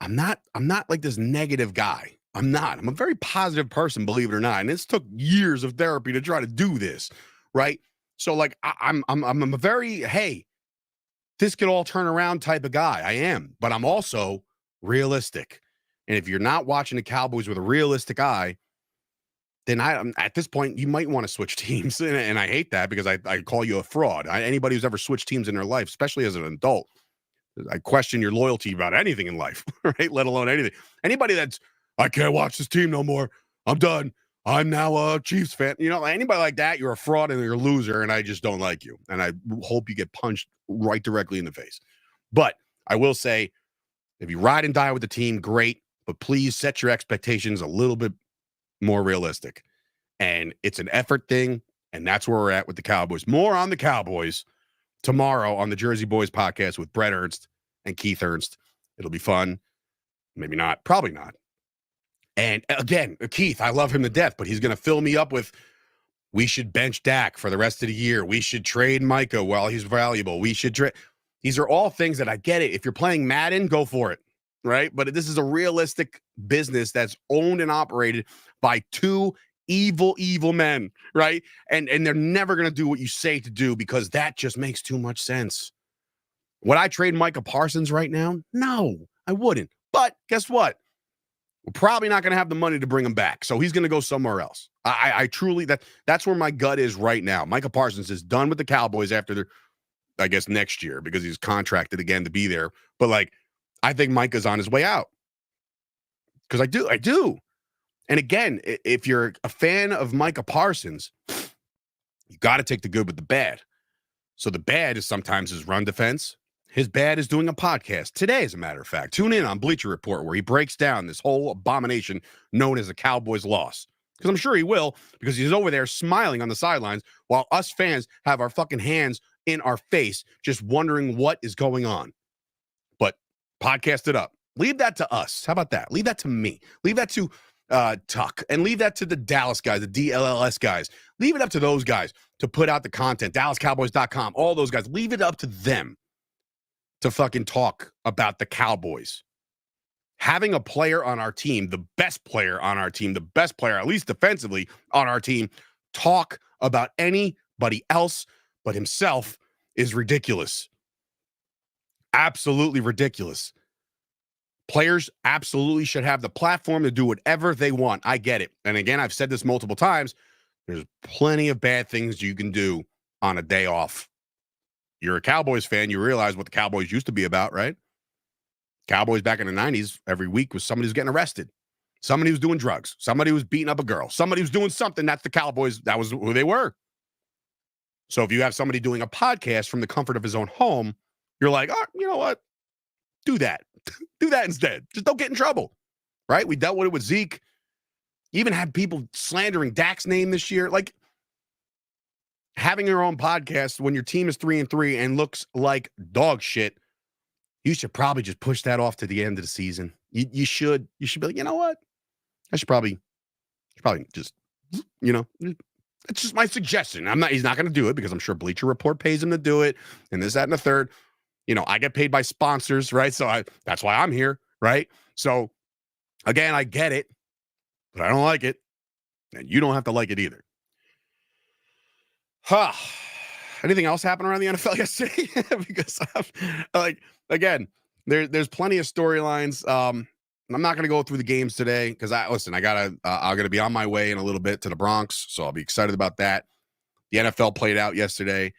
I'm not like this negative guy. I'm not. I'm a very positive person, believe it or not. And this took years of therapy to try to do this, right? So like I'm a very, hey, this could all turn around type of guy. I am, but I'm also realistic. And if you're not watching the Cowboys with a realistic eye, then at this point, you might want to switch teams. And I hate that, because I call you a fraud. Anybody who's ever switched teams in their life, especially as an adult, I question your loyalty about anything in life, right? Let alone anything. Anybody that's, I can't watch this team no more. I'm done. I'm now a Chiefs fan. You know, anybody like that, you're a fraud and you're a loser, and I just don't like you. And I hope you get punched right directly in the face. But I will say, if you ride and die with the team, great. But please set your expectations a little bit more realistic. And it's an effort thing, and that's where we're at with the Cowboys. More on the Cowboys tomorrow on the Jersey Boys podcast with Brett Ernst and Keith Ernst. It'll be fun. Maybe not. Probably not. And again, Keith, I love him to death, but he's going to fill me up with, we should bench Dak for the rest of the year. We should trade Micah while he's valuable. We should trade. These are all things that I get it. If you're playing Madden, go for it, right? But this is a realistic business that's owned and operated by 2 evil men, right? And they're never going to do what you say to do, because that just makes too much sense. Would I trade Micah Parsons right now? No, I wouldn't. But guess what? We're probably not going to have the money to bring him back, so he's going to go somewhere else. I truly, that's where my gut is right now. Micah Parsons is done with the Cowboys after I guess next year, because he's contracted again to be there. But like, I think Micah's on his way out, because I do. And again, if you're a fan of Micah Parsons, you got to take the good with the bad. So the bad is sometimes his run defense. His bad is doing a podcast today, as a matter of fact. Tune in on Bleacher Report, where he breaks down this whole abomination known as a Cowboys loss. Because I'm sure he will, because he's over there smiling on the sidelines while us fans have our fucking hands in our face, just wondering what is going on. But podcast it up. Leave that to us. How about that? Leave that to me. Leave that to Tuck, and leave that to the Dallas guys, the DLLS guys. Leave it up to those guys to put out the content. DallasCowboys.com, all those guys. Leave it up to them to fucking talk about the Cowboys. Having a player on our team, the best player on our team, the best player, at least defensively, on our team, talk about anybody else but himself is ridiculous. Absolutely ridiculous. Players absolutely should have the platform to do whatever they want. I get it. And again, I've said this multiple times. There's plenty of bad things you can do on a day off. You're a Cowboys fan, you realize what the Cowboys used to be about, right? Cowboys back in the 90s, every week was somebody who's getting arrested. Somebody who's doing drugs. Somebody who's beating up a girl. Somebody who's doing something. That's the Cowboys. That was who they were. So if you have somebody doing a podcast from the comfort of his own home, you're like, oh, you know what? Do that. Do that instead. Just don't get in trouble, right? We dealt with it with Zeke. Even had people slandering Dak's name this year. Like, having your own podcast when your team is 3-3 and looks like dog shit, you should probably just push that off to the end of the season. You should be like, you know what? I should probably just, it's just my suggestion. He's not going to do it because I'm sure Bleacher Report pays him to do it and this, that, and the third. I get paid by sponsors, right? So that's why I'm here, right? So again, I get it, but I don't like it. And you don't have to like it either. Anything else happen around the NFL yesterday? Because again, there's plenty of storylines. I'm not going to go through the games today because I'm going to be on my way in a little bit to the Bronx, so I'll be excited about that. The NFL played out yesterday.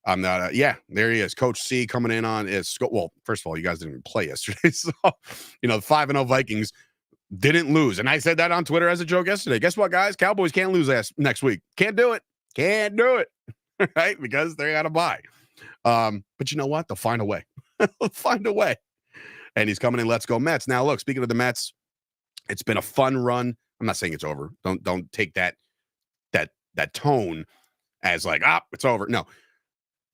I'm not. There he is, Coach C coming in on his. Well, first of all, you guys didn't even play yesterday, so the 5-0 Vikings didn't lose, and I said that on Twitter as a joke yesterday. Guess what, guys? Cowboys can't lose next week. Can't do it. Can't do it. Right? Because they got to buy. But you know what? They'll find a way. They'll find a way. And he's coming in. Let's go Mets. Now, look, speaking of the Mets, it's been a fun run. I'm not saying it's over. Don't take that tone as like, it's over. No.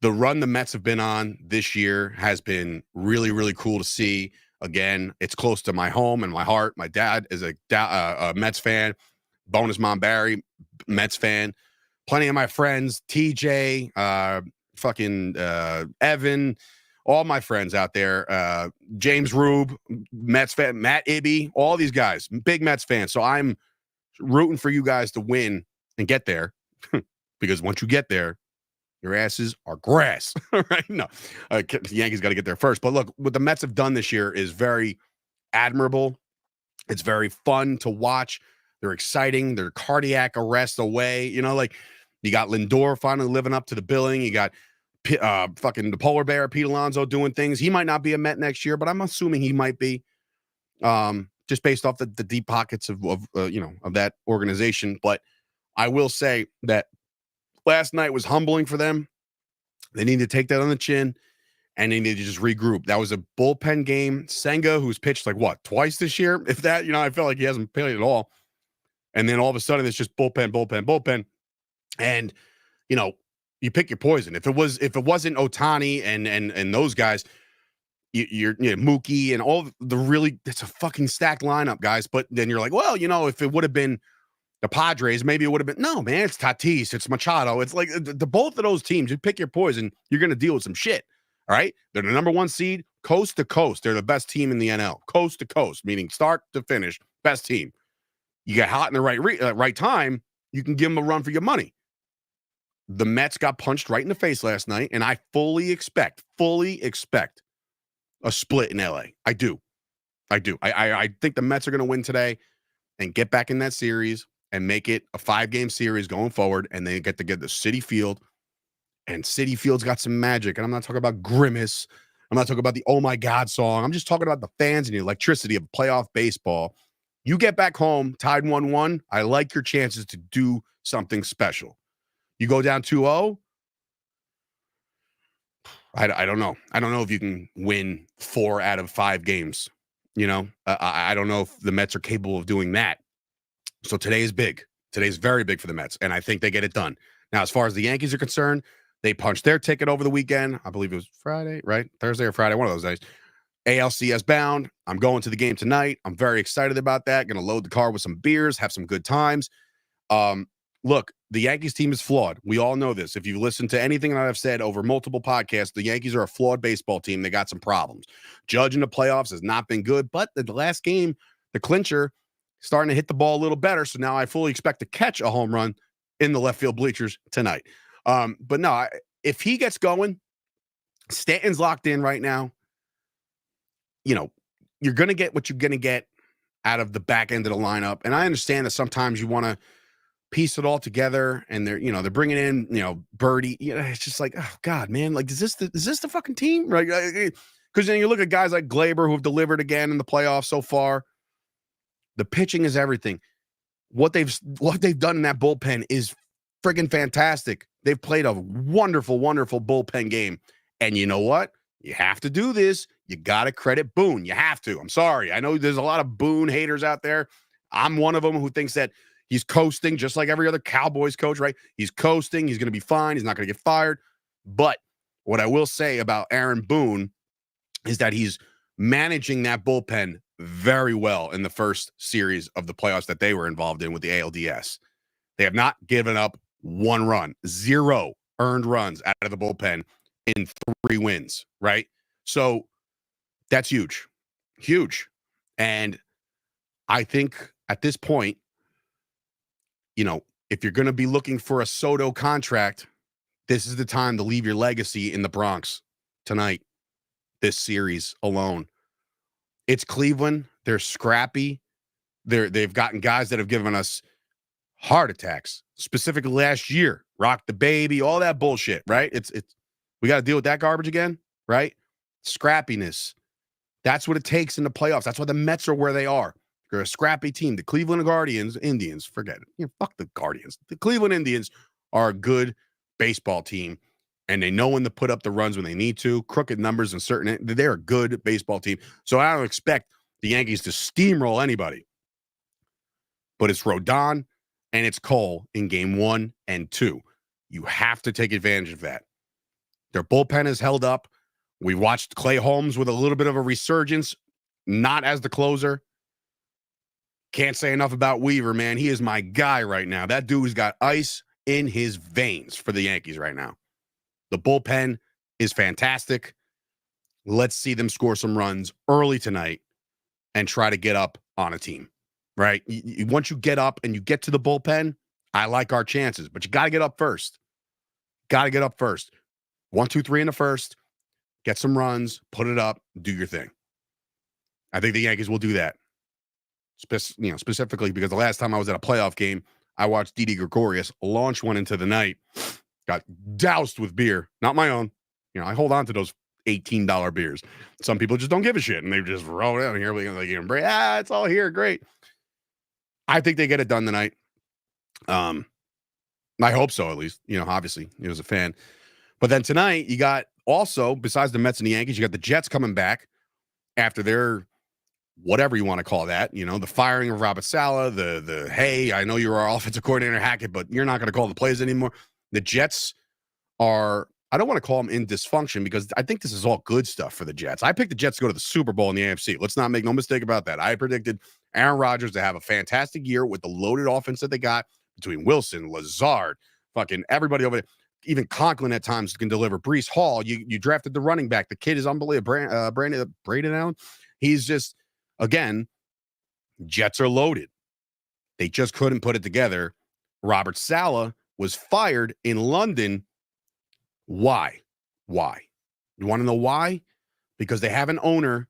The run the Mets have been on this year has been really, really cool to see. Again, it's close to my home and my heart. My dad is a Mets fan. Bonus mom Barry, Mets fan. Plenty of my friends, TJ, Evan, all my friends out there, James Rube, Mets fan, Matt Ibby, all these guys, big Mets fans. So I'm rooting for you guys to win and get there because once you get there, your asses are grass, right? No, the Yankees got to get there first. But look, what the Mets have done this year is very admirable. It's very fun to watch. They're exciting. They're cardiac arrest away. You got Lindor finally living up to the billing. You got the polar bear, Pete Alonso, doing things. He might not be a Met next year, but I'm assuming he might be, just based off the deep pockets of that organization. But I will say that last night was humbling for them. They need to take that on the chin, and they need to just regroup. That was a bullpen game. Senga, who's pitched twice this year, if that. I feel like he hasn't played at all. And then all of a sudden, it's just bullpen. And you pick your poison. If it wasn't Ohtani and those guys, you're Mookie and all it's a fucking stacked lineup, guys. But then you're like, well, if it would have been the Padres, maybe it would have been. No, man, it's Tatis, it's Machado. It's like the both of those teams. You pick your poison, you're going to deal with some shit. All right, they're the number one seed, coast to coast. They're the best team in the NL, coast to coast, meaning start to finish, best team. You get hot in the right time, you can give them a run for your money. The Mets got punched right in the face last night, and I fully expect a split in LA. I do. I think the Mets are going to win today and get back in that series and make it a 5-game series going forward, and they get to get the Citi Field. And Citi Field's got some magic. And I'm not talking about Grimace. I'm not talking about the Oh My God song. I'm just talking about the fans and the electricity of playoff baseball. You get back home, tied 1-1. I like your chances to do something special. You go down 2-0. I don't know. I don't know if you can win 4 out of 5 games. I don't know if the Mets are capable of doing that. So today is big. Today's very big for the Mets, and I think they get it done. Now, as far as the Yankees are concerned, they punched their ticket over the weekend. I believe it was Friday, right? Thursday or Friday, one of those days. ALCS bound. I'm going to the game tonight. I'm very excited about that. Going to load the car with some beers, have some good times. Look, the Yankees team is flawed. We all know this. If you listen to anything that I've said over multiple podcasts, the Yankees are a flawed baseball team. They got some problems. Judge in the playoffs has not been good, but the last game, the clincher, starting to hit the ball a little better. So now I fully expect to catch a home run in the left field bleachers tonight. But no, if he gets going, Stanton's locked in right now. You're going to get what you're going to get out of the back end of the lineup. And I understand that sometimes you want to piece it all together, and they're bringing in, Birdie. It's just like, oh God, man, like, is this the fucking team? Right? Because then you look at guys like Glaber who have delivered again in the playoffs so far. The pitching is everything. What they've done in that bullpen is friggin' fantastic. They've played a wonderful, wonderful bullpen game. And you know what? You have to do this. You got to credit Boone. You have to. I'm sorry. I know there's a lot of Boone haters out there. I'm one of them who thinks that he's coasting just like every other Cowboys coach, right? He's coasting. He's going to be fine. He's not going to get fired. But what I will say about Aaron Boone is that he's managing that bullpen very well in the first series of the playoffs that they were involved in with the ALDS. They have not given up one run, 0 earned runs out of the bullpen in 3 wins, right? So that's huge, huge. And I think at this point, you know, if you're going to be looking for a Soto contract, this is the time to leave your legacy in the Bronx tonight, this series alone. It's Cleveland. They're scrappy. They've gotten guys that have given us heart attacks, specifically last year. Rock the baby, all that bullshit, right? It's we got to deal with that garbage again, right? Scrappiness. That's what it takes in the playoffs. That's why the Mets are where they are. They're a scrappy team. The Cleveland Indians, forget it. Fuck the Guardians. The Cleveland Indians are a good baseball team, and they know when to put up the runs when they need to. Crooked numbers in certain. They're a good baseball team. So I don't expect the Yankees to steamroll anybody. But it's Rodon and it's Cole in game 1 and 2. You have to take advantage of that. Their bullpen is held up. We watched Clay Holmes with a little bit of a resurgence, not as the closer. Can't say enough about Weaver, man. He is my guy right now. That dude's got ice in his veins for the Yankees right now. The bullpen is fantastic. Let's see them score some runs early tonight and try to get up on a team, right? Once you get up and you get to the bullpen, I like our chances, but you got to get up first. Got to get up first. 1, 2, 3 in the first. Get some runs, put it up, do your thing. I think the Yankees will do that. Specifically because the last time I was at a playoff game, I watched Didi Gregorius launch one into the night, got doused with beer, not my own. I hold on to those $18 beers. Some people just don't give a shit, and they just roll down here like, it's all here, great. I think they get it done tonight. I hope so, at least. Obviously, as a fan. But then tonight, you got also, besides the Mets and the Yankees, you got the Jets coming back after their whatever you want to call that, the firing of Robert Saleh, the hey, I know you're our offensive coordinator, Hackett, but you're not going to call the plays anymore. The Jets are, I don't want to call them in dysfunction because I think this is all good stuff for the Jets. I picked the Jets to go to the Super Bowl in the AFC. Let's not make no mistake about that. I predicted Aaron Rodgers to have a fantastic year with the loaded offense that they got between Wilson, Lazard, fucking everybody over there. Even Conklin at times can deliver. Breece Hall, you drafted the running back. The kid is unbelievable. Braden Allen, he's just, again, Jets are loaded. They just couldn't put it together. Robert Saleh was fired in London. Why? You want to know why? Because they have an owner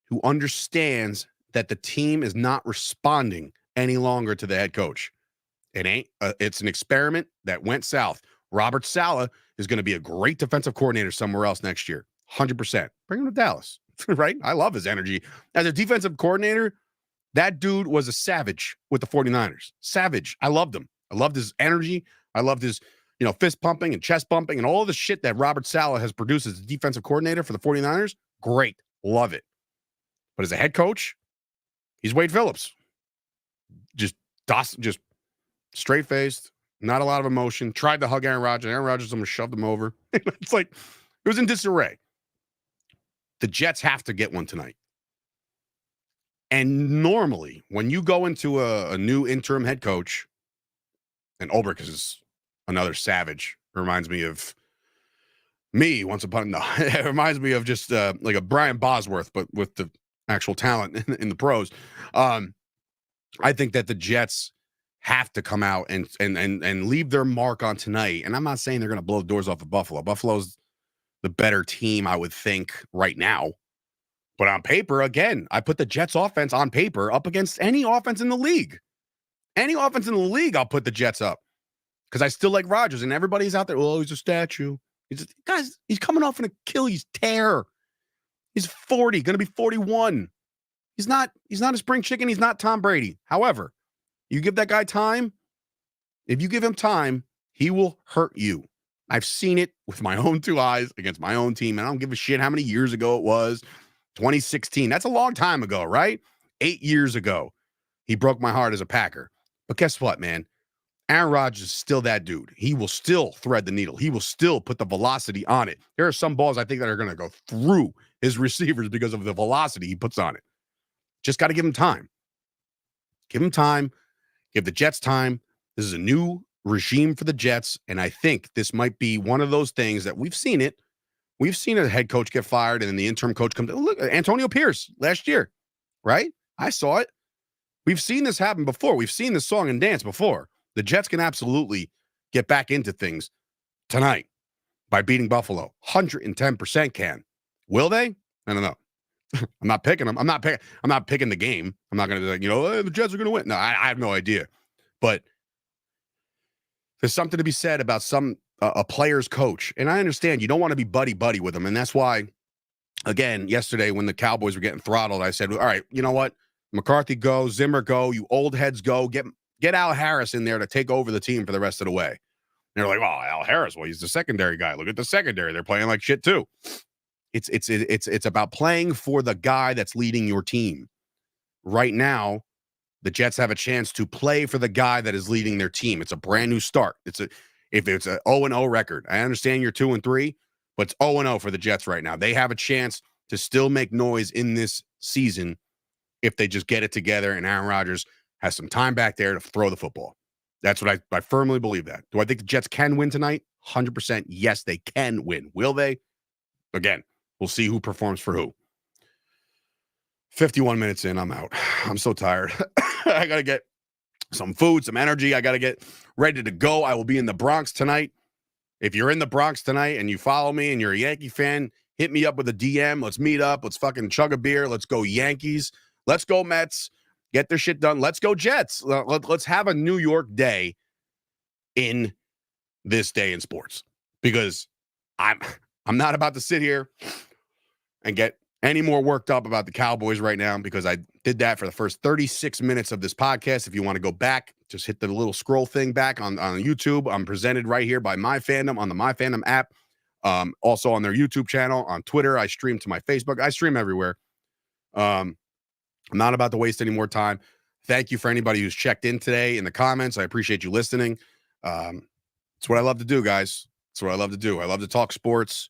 who understands that the team is not responding any longer to the head coach. It's an experiment that went south. Robert Saleh is going to be a great defensive coordinator somewhere else next year. 100%. Bring him to Dallas, right? I love his energy. As a defensive coordinator, that dude was a savage with the 49ers. Savage. I loved him. I loved his energy. I loved his, fist pumping and chest bumping and all the shit that Robert Saleh has produced as a defensive coordinator for the 49ers. Great. Love it. But as a head coach, he's Wade Phillips. Just straight-faced, not a lot of emotion. Tried to hug Aaron Rodgers. Aaron Rodgers almost shoved him over. It's like, it was in disarray. The Jets have to get one tonight. And normally, when you go into a new interim head coach, and Ulbrich is another savage, reminds me of me once upon no, it reminds me of just like a Brian Bosworth, but with the actual talent in the pros. I think that the Jets have to come out and leave their mark on tonight. And I'm not saying they're going to blow the doors off of Buffalo. Buffalo's the better team, I would think, right now. But on paper, again, I put the Jets offense on paper up against any offense in the league. Any offense in the league, I'll put the Jets up. Because I still like Rodgers, and everybody's out there, oh, he's a statue. Guys, he's coming off an Achilles tear. He's 40, going to be 41. He's not a spring chicken. He's not Tom Brady. However, you give that guy time. If you give him time, he will hurt you. I've seen it with my own two eyes against my own team, and I don't give a shit how many years ago it was. 2016. That's a long time ago, right? 8 years ago. He broke my heart as a Packer. But guess what, man? Aaron Rodgers is still that dude. He will still thread the needle. He will still put the velocity on it. There are some balls I think that are going to go through his receivers because of the velocity he puts on it. Just got to give him time. Give him time. Give the Jets time. This is a new regime for the Jets, and I think this might be one of those things that we've seen it. We've seen a head coach get fired, and then the interim coach comes. Look, Antonio Pierce last year, right? I saw it. We've seen this happen before. We've seen this song and dance before. The Jets can absolutely get back into things tonight by beating Buffalo. 110% can. Will they? I don't know. I'm not picking them. I'm not picking the game. I'm not going to be like, the Jets are going to win. No, I have no idea. But there's something to be said about a player's coach. And I understand you don't want to be buddy-buddy with them. And that's why, again, yesterday when the Cowboys were getting throttled, I said, all right, you know what? McCarthy go, Zimmer go, you old heads go. Get Al Harris in there to take over the team for the rest of the way. And they're like, oh, Al Harris, well, he's the secondary guy. Look at the secondary. They're playing like shit too. It's about playing for the guy that's leading your team. Right now, the Jets have a chance to play for the guy that is leading their team. It's a brand new start. If it's an 0-0 record, I understand you're 2-3, but it's 0-0 for the Jets right now. They have a chance to still make noise in this season if they just get it together and Aaron Rodgers has some time back there to throw the football. That's what I firmly believe that. Do I think the Jets can win tonight? 100% yes, they can win. Will they? Again, we'll see who performs for who. 51 minutes in, I'm out. I'm so tired. I got to get some food, some energy. I got to get ready to go. I will be in the Bronx tonight. If you're in the Bronx tonight and you follow me and you're a Yankee fan, hit me up with a DM. Let's meet up. Let's fucking chug a beer. Let's go Yankees. Let's go Mets. Get their shit done. Let's go Jets. Let's have a New York day in this day in sports, because I'm not about to sit here and get any more worked up about the Cowboys right now, because I did that for the first 36 minutes of this podcast. If you want to go back, just hit the little scroll thing back on YouTube. I'm presented right here by MyFandom on the MyFandom app. Also on their YouTube channel, on Twitter. I stream to my Facebook. I stream everywhere. I'm not about to waste any more time. Thank you for anybody who's checked in today in the comments. I appreciate you listening. It's what I love to do, guys. It's what I love to do. I love to talk sports.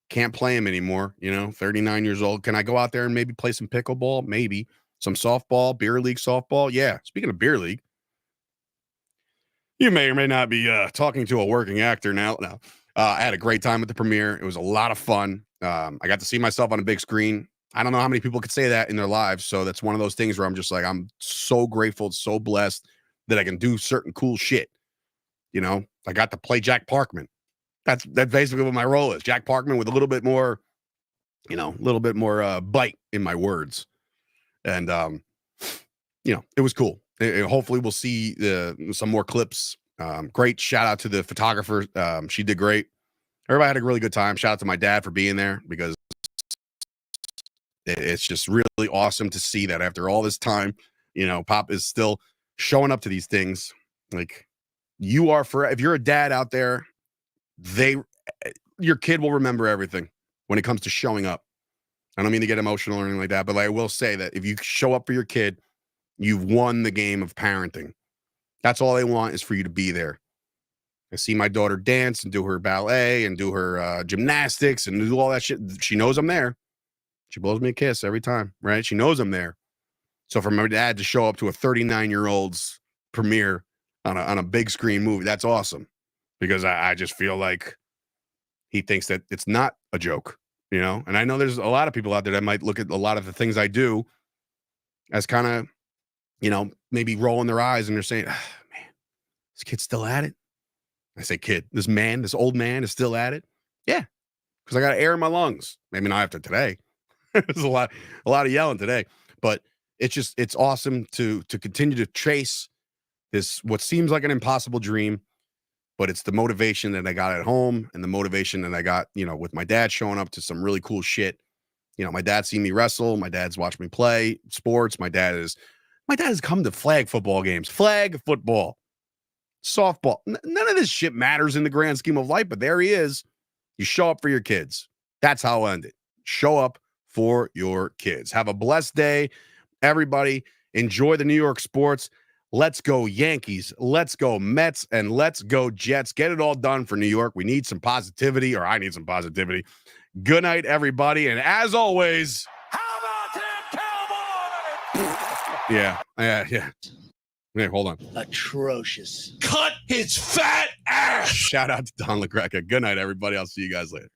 Can't play them anymore. 39 years old. Can I go out there and maybe play some pickleball? Maybe. Some softball, beer league softball? Yeah. Speaking of beer league, you may or may not be talking to a working actor now. No. I had a great time at the premiere. It was a lot of fun. I got to see myself on a big screen. I don't know how many people could say that in their lives. So that's one of those things where I'm just like, I'm so grateful, so blessed that I can do certain cool shit. I got to play Jack Parkman. That's basically what my role is. Jack Parkman with a little bit more, bite in my words. And, it was cool. Hopefully we'll see some more clips. Great shout out to the photographer. She did great. Everybody had a really good time. Shout out to my dad for being there, because it's just really awesome to see that after all this time, Pop is still showing up to these things. Like, if you're a dad out there, your kid will remember everything when it comes to showing up. I don't mean to get emotional or anything like that, but I will say that if you show up for your kid, you've won the game of parenting. That's all they want, is for you to be there. I see my daughter dance and do her ballet and do her gymnastics and do all that shit. She knows I'm there. She blows me a kiss every time, right? She knows I'm there. So for my dad to show up to a 39-year-old's premiere on a big screen movie, that's awesome, because I just feel like he thinks that it's not a joke, And I know there's a lot of people out there that might look at a lot of the things I do as kind of, maybe rolling their eyes, and they're saying, man, this kid's still at it. I say, kid, this old man is still at it. Yeah, because I got air in my lungs. Maybe not after today. There's a lot of yelling today, but it's awesome to continue to chase this, what seems like an impossible dream, but it's the motivation that I got at home and the motivation that I got, with my dad showing up to some really cool shit. My dad's seen me wrestle. My dad's watched me play sports. My dad has come to flag football games, flag football. softball. None of this shit matters in the grand scheme of life, but there he is. You show up for your kids. That's how I'll end it. Show up for your kids. Have a blessed day, everybody. Enjoy the New York sports. Let's go Yankees. Let's go Mets, and let's go Jets. Get it all done for New York. We need some positivity, or I need some positivity. Good night, everybody. And as always, how about them Cowboys? Yeah. Hey, hold on. Atrocious. Cut his fat ass. Shout out to Don LaGreca. Good night, everybody. I'll see you guys later.